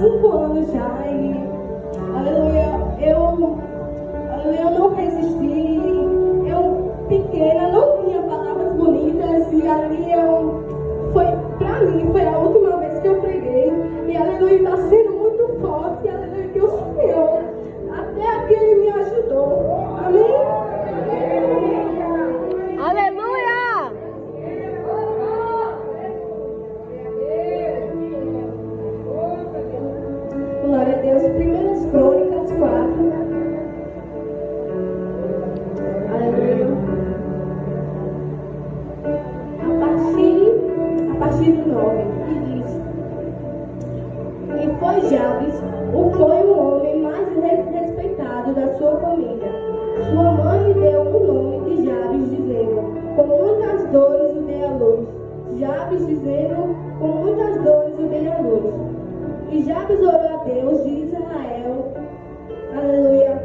5 anos já e, aleluia, eu não resisti. Eu, pequena, não tinha palavras bonitas e ali pra mim, foi a última vez que eu preguei. E, aleluia, está sendo muito forte, aleluia, que o Senhor, até aqui Ele me ajudou. Amém? Aleluia! Glória a Deus. 1 Crônicas 4. Aleluia. A partir do 9, que diz: E foi Jabes, foi o homem mais respeitado da sua família. Sua mãe lhe deu o nome de Jabes, dizendo: Com muitas dores o dei à luz. Jabes dizendo: Com muitas dores o dei à luz. E Jabes orou a Deus de Israel, aleluia,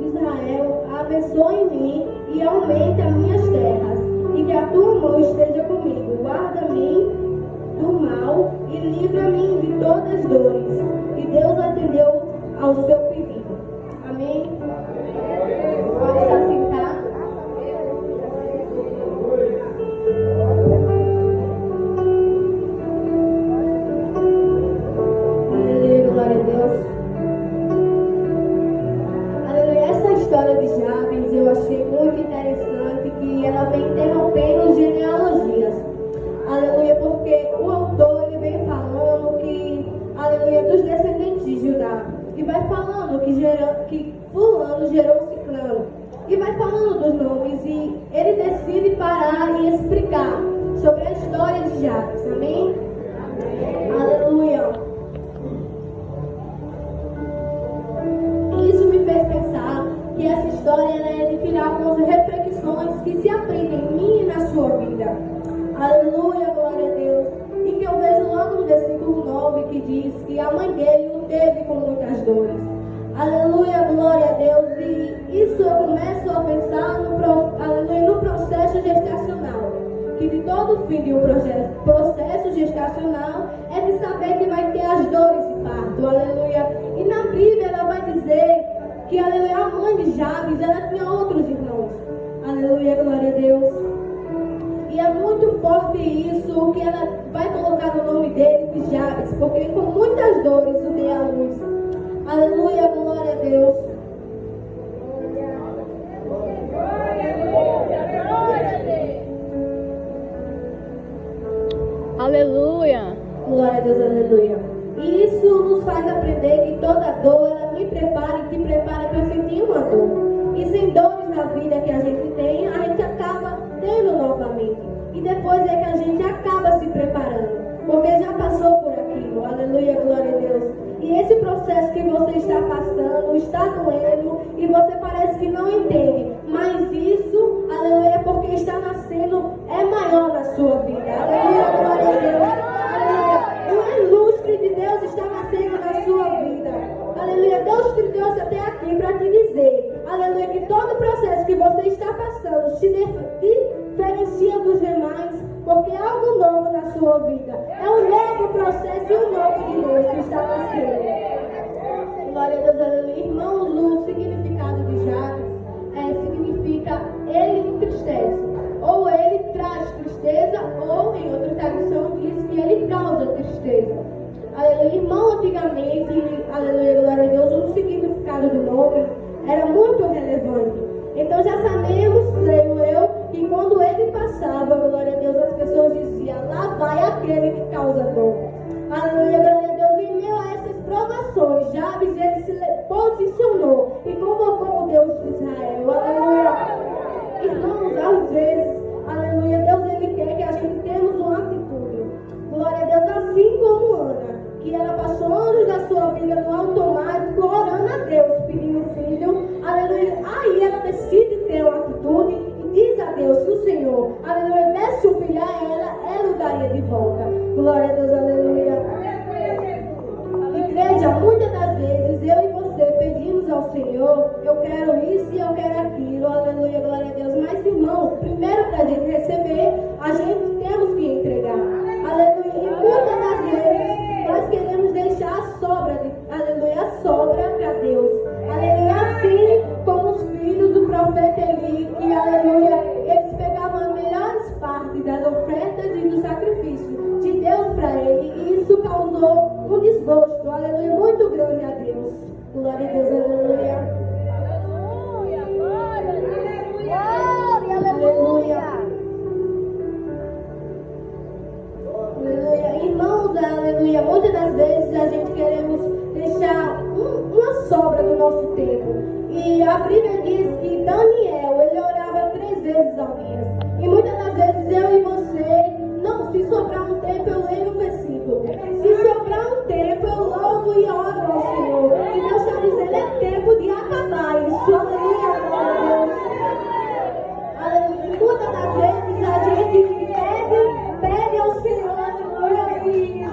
Israel, abençoe-me e aumente as minhas terras, e que a tua mão esteja comigo, guarda-me do mal e livra-me de todas as dores. E Deus atendeu ao seu pedido. Amém? Pode estar sentado. Glória a Deus. Aleluia. Essa história de Jabes eu achei muito interessante, que ela vem interrompendo genealogias. Aleluia, porque o autor ele vem falando que, aleluia, dos descendentes de Judá. E vai falando que fulano gerou ciclano. E vai falando dos nomes e ele decide parar e explicar sobre a história de Jabes. Amém? Aleluia. Isso me fez pensar que essa história é de tirar algumas reflexões que se aprendem em mim e na sua vida. Aleluia, glória a Deus. E que eu vejo logo no versículo 9 que diz que a mãe dele o teve com muitas dores. Aleluia, glória a Deus. E isso eu começo a pensar no processo gestacional. Que de todo fim de um processo gestacional é de saber que vai ter as dores de parto. Aleluia. E na Bíblia ela vai dizer que, aleluia, a mãe de Jabes, ela tinha outros irmãos. Aleluia, glória a Deus. E é muito forte isso, que ela vai colocar no nome dele de Jabes, porque com muitas dores o dei à luz. Aleluia, glória a Deus. Aleluia. Glória a Deus, aleluia. E isso nos faz aprender que toda dor, ela me prepara e te prepara para sentir uma dor. E sem dores na vida que a gente tem, a gente acaba tendo novamente. E depois é que a gente acaba se preparando, porque já passou por aquilo. Aleluia, glória a Deus. E esse processo que você está passando, está doendo, e você parece que não entende. Mas isso, aleluia, é porque está nascendo, é maior na sua vida. Aleluia, glória a Deus. O ilustre de Deus está nascendo na sua vida. Aleluia. Deus te trouxe até aqui para te dizer, aleluia, que todo processo que você está passando se diferencia dos demais, porque é algo novo na sua vida. É um novo processo e um novo de Deus que está nascendo. Glória a Deus, aleluia. Irmãos, o significado de Jabes significa ele entristece. Ou ele traz tristeza, ou em outra tradução diz que ele causa tristeza. Aleluia. Irmão, antigamente, aleluia, glória a Deus, o significado do nome era muito relevante. Então já sabemos, creio eu, que quando ele passava, glória a Deus, as pessoas diziam, lá vai aquele que causa dor. Aleluia, glória a Deus. Em meio a essas provações, Jabes, ele se posicionou e convocou o Deus de Israel. Aleluia. Irmãos, às vezes, aleluia, Deus ele quer que a gente tenhamos uma atitude. Glória a Deus, assim como Ana, que ela passou anos da sua vida no automático, orando a Deus, pedindo filho. Aleluia. Aí ela decide ter uma atitude e diz a Deus, se o Senhor, aleluia, desse um filho a ela o daria de volta. Glória a Deus, aleluia. Igreja, muitas das vezes eu e você pedimos ao Senhor, eu quero isso e eu quero aquilo, aleluia, glória a Deus. Mas, irmão, primeiro para a gente receber, a gente temos que entregar, aleluia. E muitas das vezes nós queremos deixar sobra do nosso tempo. E a Bíblia diz que Daniel, ele orava 3 vezes ao dia. E muitas das vezes eu e você, não, se sobrar um tempo eu leio um versículo. Se sobrar um tempo eu louvo e oro ao Senhor. E Deus está dizendo, é tempo de acabar isso. Aleluia, glória a Deus. Aleluia. E muitas das vezes a gente pede ao Senhor, aleluia,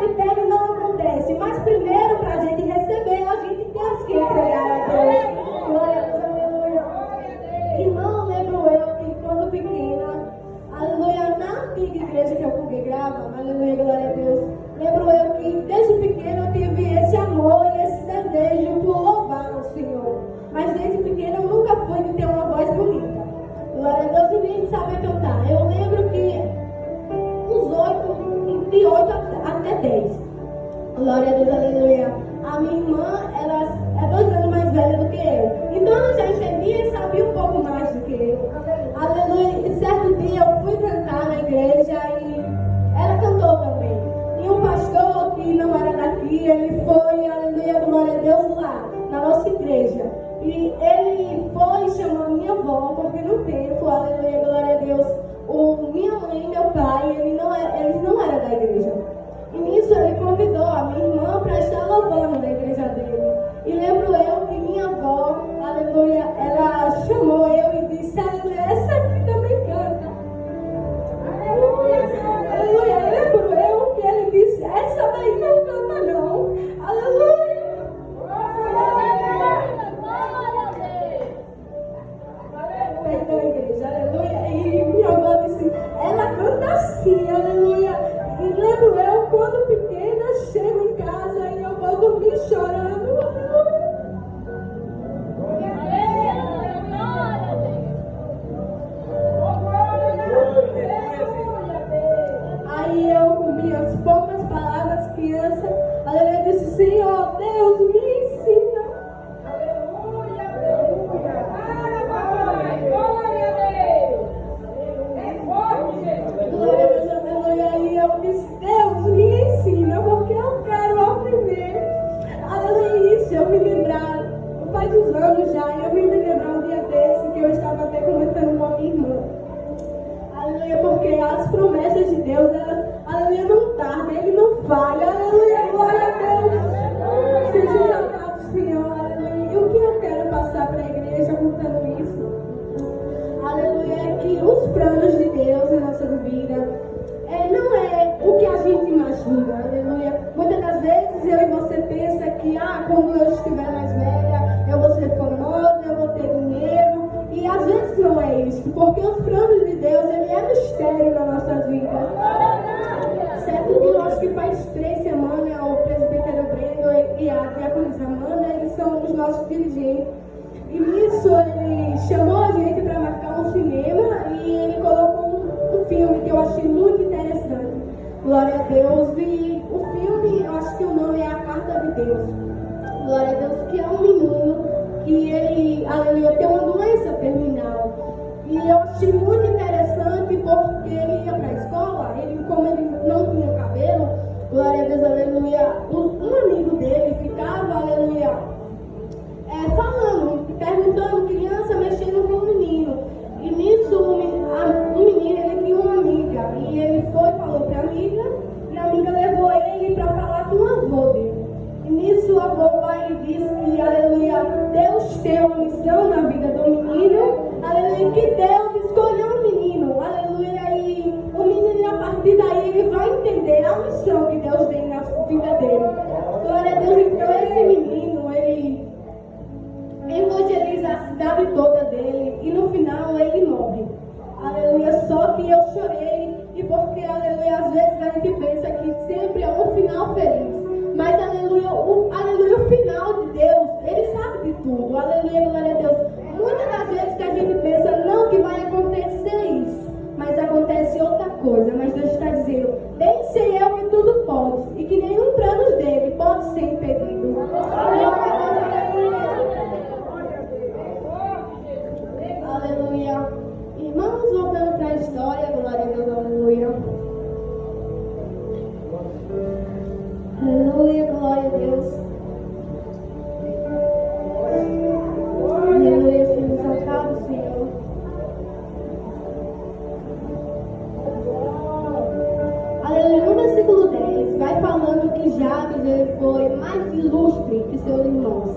e pede, não acontece. Mas primeiro, para a gente receber, a gente tem que entregar a Deus. Glória a Deus, aleluia. Irmão, lembro eu que quando pequena, aleluia, na antiga igreja que eu congregava, aleluia, glória a Deus, lembro eu que desde pequeno eu tive esse amor e esse desejo por louvar o Senhor. Mas desde pequeno eu nunca fui de ter uma voz bonita. Glória a Deus, e nem sabe cantar. Eu lembro que de 8 até 10. Glória a Deus, aleluia. A minha irmã, ela é 2 anos mais velha do que eu. Então ela já entendia e sabia um pouco mais do que eu. Aleluia. E certo dia eu fui cantar na igreja e ela cantou também. E um pastor que não era daqui, ele foi, aleluia, glória a Deus, lá, na nossa igreja. E ele foi e chamou a minha avó, porque no tempo, aleluia, glória a Deus, minha mãe e meu pai, eles não eram da igreja. E nisso ele convidou a minha irmã para estar louvando na igreja dele. E lembro eu que minha avó, aleluia, ela chamou eu e disse, aleluia, essa aqui também canta. Aleluia, aleluia. Lembro eu que ele disse, essa daí não canta não. Aleluia. Perdão, igreja, aleluia. E minha avó disse, ela canta assim, aleluia. E lembro eu, quando pequena, chego em casa e eu vou dormir chorando, aleluia. Aí eu, com minhas poucas palavras, criança, aleluia, disse, Senhor, Deus, me ensina. Aleluia, aleluia. Glória a Deus, aleluia. E eu disse, Deus, me ensina, porque eu quero aprender. Aleluia, isso, eu me lembrar, faz uns anos já, eu me lembrar um dia desse, que eu estava até comentando com a minha irmã. Aleluia, porque as promessas de Deus, elas, aleluia, não tardam, Ele não falha. Aleluia, glória a Deus. Seja exaltado, Senhor, aleluia. E o que eu quero passar para a igreja contando isso? Aleluia, é que os planos de Deus na nossa vida não é o que a gente imagina, aleluia. Muitas das vezes eu e você pensa que, quando eu estiver mais velha, eu vou ser famosa, eu vou ter dinheiro, e às vezes não é isso, porque os planos de Deus, ele é mistério na nossa vida. Certo dia, eu acho que faz 3 semanas, o presbítero Breno e a diaconisa Amanda, eles são os nossos dirigentes. E nisso ele chamou a gente para marcar um cinema e ele colocou um filme que eu achei muito interessante. Glória a Deus. E o filme, eu acho que o nome é A Carta de Deus. Glória a Deus, que é um menino que ele, aleluia, tem uma doença terminal. E eu achei muito interessante porque ele ia para a escola, como ele não tinha cabelo, glória a Deus, aleluia, um amigo dele ficava, aleluia, falando, perguntando, criança mexendo com o menino. E nisso o menino, ele tinha uma amiga. E ele foi, falou para a amiga, e a amiga levou ele para falar com o avô dele. E nisso o avô vai e diz que, aleluia, Deus tem uma missão na vida do menino. Aleluia, que Deus escolheu o menino. Aleluia, e o menino, a partir daí, ele vai entender a missão que Deus tem na vida dele. Glória a Deus, então esse menino, ele evangeliza a cidade toda dele e no final ele morre. Aleluia, só que eu chorei e porque, aleluia, às vezes a gente pensa que sempre é um final feliz, mas aleluia, o final de Deus, ele sabe de tudo. Aleluia, glória a Deus. Muitas das vezes que a gente pensa não que vai acontecer isso, mas acontece outra coisa. Mas Deus está dizendo, bem sei eu que tudo pode e que nenhum plano dele pode ser impedido. Aleluia. Irmãos, voltando para a história, glória a Deus, aleluia. Aleluia, glória a Deus. versículo 10 vai falando que Jabes ele foi mais ilustre que seus irmãos.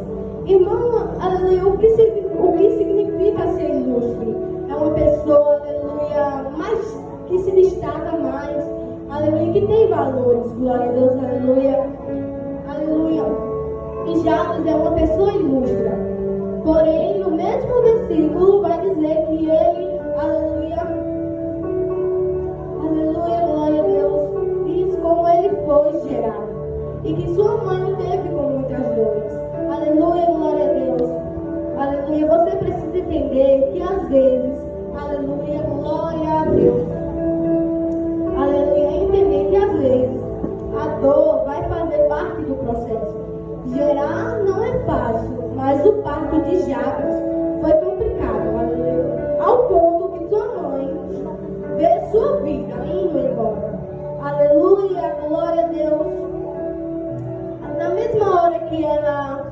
Irmão, aleluia, o que significa ser ilustre? É uma pessoa, aleluia, mais que se destaca mais, aleluia, que tem valores, glória a Deus, aleluia, aleluia. E Jabes é uma pessoa ilustre. Porém, no mesmo versículo vai dizer que ele, aleluia, aleluia, glória a Deus, diz como ele foi gerado e que sua mãe o teve com muitas dores. Aleluia, glória a Deus. Aleluia, você precisa entender que às vezes, aleluia, glória a Deus. Aleluia, entender que às vezes a dor vai fazer parte do processo. Gerar não é fácil, mas o parto de Jabes foi complicado, aleluia, ao ponto que sua mãe vê sua vida indo embora. Aleluia, glória a Deus. Na mesma hora que ela,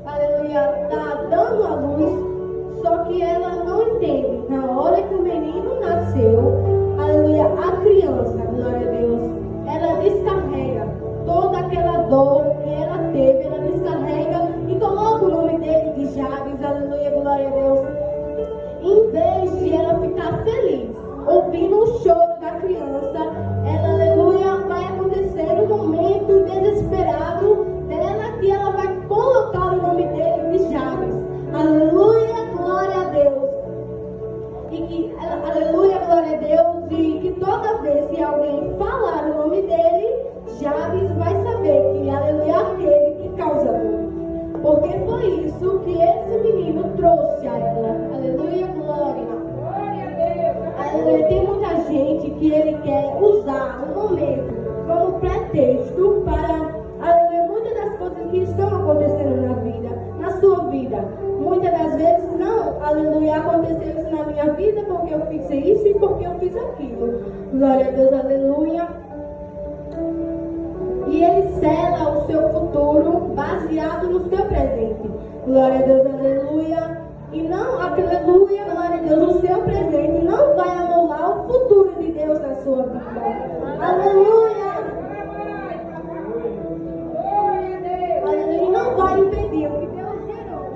aleluia, está dando a luz, só que ela não entende. Na hora que o menino nasceu, aleluia, a criança, glória a Deus, ela descarrega toda aquela dor que ela teve, ela descarrega e coloca o nome dele de Jabes, aleluia, glória a Deus. Em vez de ela ficar feliz, ouvindo o choro da criança, ela, aleluia, vai acontecer um momento desesperado dela que ela vai colocar o nome dele de Jabes, aleluia, glória a Deus. E que, aleluia, glória a Deus, e que toda vez que alguém falar o nome dele, Jabes vai saber que, aleluia, aquele que causa dor. Porque foi isso que esse menino trouxe a ela. Aleluia, glória. Glória a Deus. Aleluia, tem muita gente que ele quer usar o momento como pretexto para, aleluia, muitas das coisas que estão acontecendo na vida, na sua vida. Muitas das vezes, não, aleluia, aconteceu isso na minha vida porque eu fiz isso e porque eu fiz aquilo. Glória a Deus, aleluia. E ele sela o seu futuro baseado no seu presente. Glória a Deus, aleluia. E não, aleluia, glória a Deus, o seu presente não vai anular o futuro de Deus na sua vida. Aleluia. Aleluia. E não vai impedir o que Deus gerou.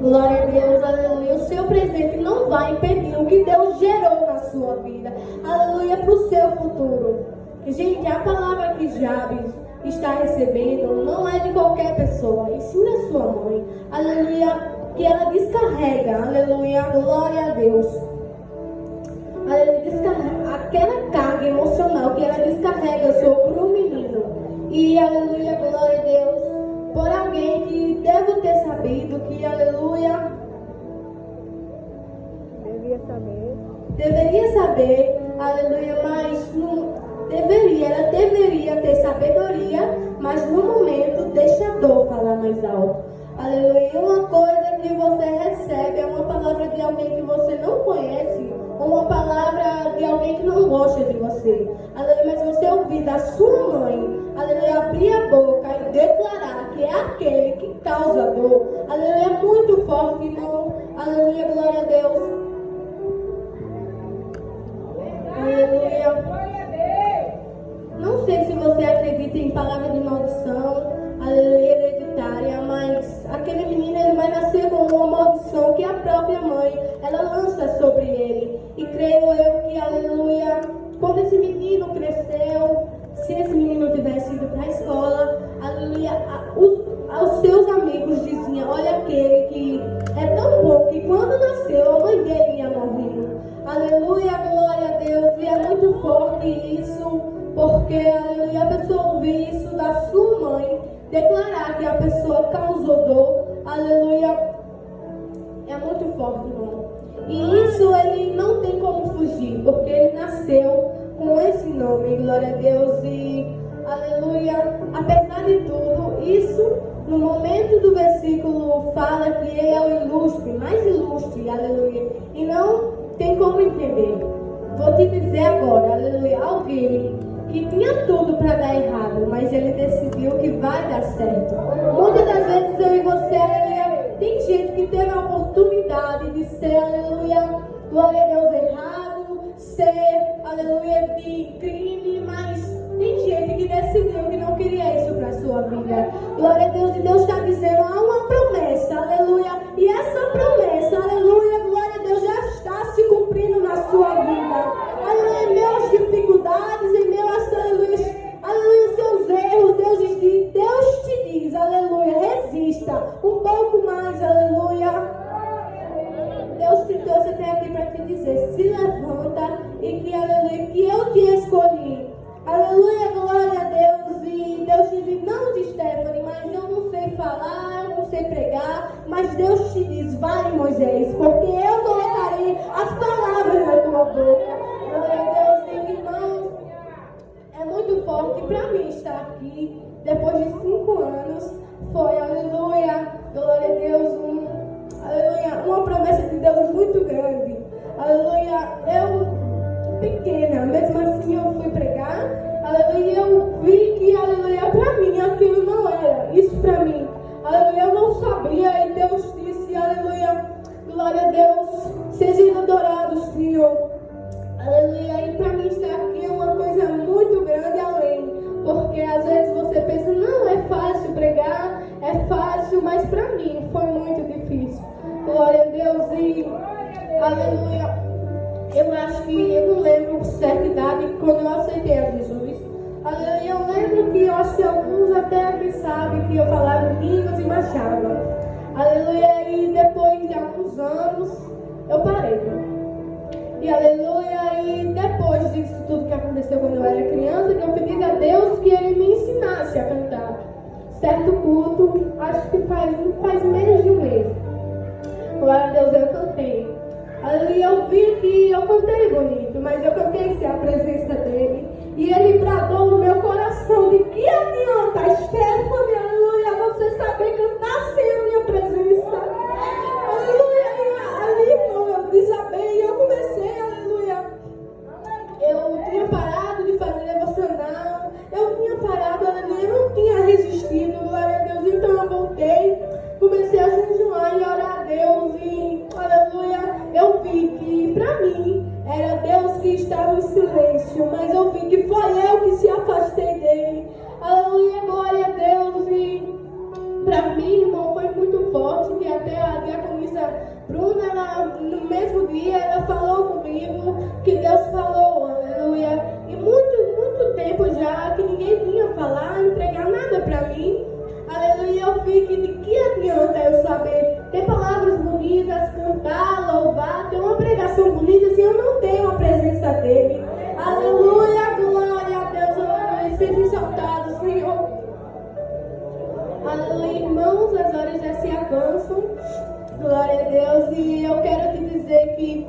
Glória a Deus, aleluia. O seu presente não vai impedir o que Deus gerou na sua vida. Aleluia, para o seu futuro. Gente, a palavra que Jabes está recebendo não é de qualquer pessoa, e sim da sua mãe. Aleluia, que ela descarrega. Aleluia, glória a Deus. Aleluia, descarrega aquela carga emocional que ela descarrega sobre o menino. E aleluia, glória a Deus, por alguém que deve ter sabido que, aleluia, deveria saber, aleluia, mas não deveria, ela deveria ter sabedoria, mas no momento deixa a dor falar mais alto. Aleluia. E uma coisa que você recebe é uma palavra de alguém que você não conhece, ou uma palavra de alguém que não gosta de você. Aleluia. Mas você ouvir da sua mãe, aleluia, abrir a boca e declarar que é aquele que causa dor. Aleluia, é muito forte, irmão. Aleluia, glória a Deus. Aleluia. Não sei se você acredita em palavra de maldição, aleluia, hereditária, mas aquele menino ele vai nascer com uma maldição que a própria mãe ela lança sobre ele. E creio eu que, aleluia, quando esse menino cresceu, se esse menino tivesse ido para a escola, aleluia, os seus amigos diziam: olha, aquele que é tão bom que quando nasceu a mãe dele ia morrer. Aleluia, glória a Deus. E é muito forte isso, porque, aleluia, a pessoa ouvir isso da sua mãe, declarar que a pessoa causou dor, aleluia, é muito forte, irmão. E isso ele não tem como fugir, porque ele nasceu com esse nome, glória a Deus. E, aleluia, apesar de tudo, isso, no momento do versículo, fala que ele é o ilustre, mais ilustre, aleluia. E não tem como entender. Vou te dizer agora, aleluia, alguém que tinha tudo para dar errado, mas ele decidiu que vai dar certo. Muitas das vezes eu e você, aleluia, tem gente que teve a oportunidade de ser, aleluia, glória a Deus, errado, ser, aleluia, de crime, mas tem gente que decidiu que não queria isso para a sua vida. Glória a Deus, e Deus está dizendo, há uma promessa, aleluia, e essa promessa, aleluia, glória a Deus, já está se cumprindo na sua vida. Aleluia, em meio às dificuldades, em meio às, aleluia, seus erros, Deus te diz, aleluia, resista um pouco mais, aleluia. Deus te trouxe até aqui para te dizer, se levanta e que, aleluia, que eu te escolhi. Aleluia, glória a Deus. E Deus te diz, não de Stephanie, mas eu não sei falar, eu não sei pregar, mas Deus te diz, vai Moisés, porque eu colocarei as palavras na tua boca. Glória a Deus, e irmãos, é muito forte para mim estar aqui, depois de 5 anos, foi, aleluia, glória a Deus, aleluia, uma promessa de Deus muito grande. Aleluia, eu pequena, mesmo assim eu fui pregar, aleluia, eu vi que, aleluia, para mim aquilo não era isso para mim. Aleluia, eu não sabia e Deus disse, aleluia, glória a Deus, seja adorado, Senhor. Aleluia, e para mim estar aqui é uma coisa muito grande além, porque às vezes você pensa, não, é fácil pregar, é fácil, mas para mim foi muito difícil. Glória a Deus e, aleluia, eu acho que, eu não lembro certa idade, quando eu aceitei a Jesus, aleluia, eu lembro que eu acho que alguns até aqui sabem que eu falava línguas e marchava. Aleluia, e depois de alguns anos, eu parei. E aleluia, e depois disso tudo que aconteceu quando eu era criança, que eu pedi a Deus que Ele me ensinasse a cantar. Certo culto, acho que faz menos de um mês. Glória a Deus, eu cantei. Aleluia, eu vi que eu cantei bonito, mas eu cantei sem a presença dEle. E Ele bradou no meu coração de que adianta, Stephanie, aleluia, você saber cantar sem a minha presença. Aleluia, e ali, irmão, eu desabei e eu comecei, aleluia. Eu tinha parado de fazer devocional, eu tinha parado, aleluia, eu não tinha resistido, glória a Deus, então eu voltei, comecei a jejuar e orar a Deus e, aleluia, eu vi que pra mim era Deus que estava em silêncio, mas eu vi que foi eu que se afastei dele, aleluia, glória a Deus, e pra mim, irmão, foi muito forte, que até a diaconisa Bruna, ela, no mesmo dia, ela falou comigo que Deus falou, aleluia, e muito tempo já que ninguém vinha falar, entregar nada pra mim, aleluia, eu vi que de que adianta eu saber ter palavras bonitas, cantar, louvar, ter uma pregação bonita, se eu não tenho a presença dele, aleluia, glória a Deus, aleluia, seja exaltado, Senhor. Aleluia, irmãos, as horas já se avançam, glória a Deus, e eu quero te dizer que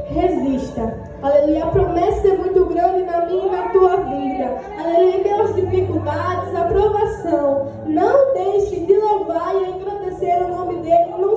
resista, aleluia, a promessa é muito grande na minha e na tua vida, aleluia, em meus dificuldades, a provação, não deixe de louvar e engrandecer o nome dele, não